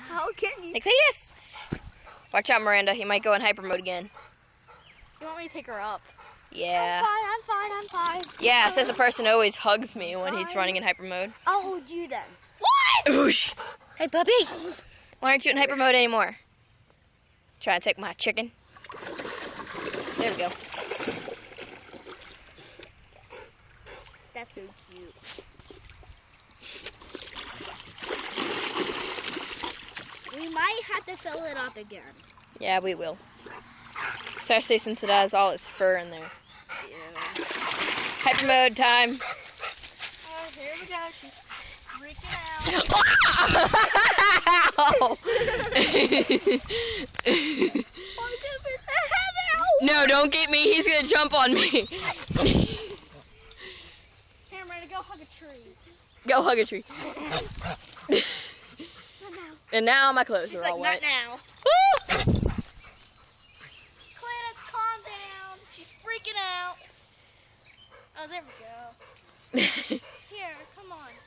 How can you? Hey, Cletus! Watch out, Miranda. He might go in hyper mode again. You want me to take her up? Yeah. I'm fine. Yeah, says the person who always hugs me when he's running in hyper mode. I'll hold you then. What? Oosh. Hey, puppy. Why aren't you in hyper mode anymore? Try to take my chicken. There we go. That's so cute. We might have to fill it up again. Yeah, we will. Especially since it has all its fur in there. Yeah. Hyper mode time. Oh, here we go. She's freaking out. No, don't get me. He's going to jump on me. Here, I'm ready to go hug a tree. Go hug a tree. Not now. And now my clothes She's are like, all not wet. now. Cletus, calm down. She's freaking out. Oh, there we go. Here, come on.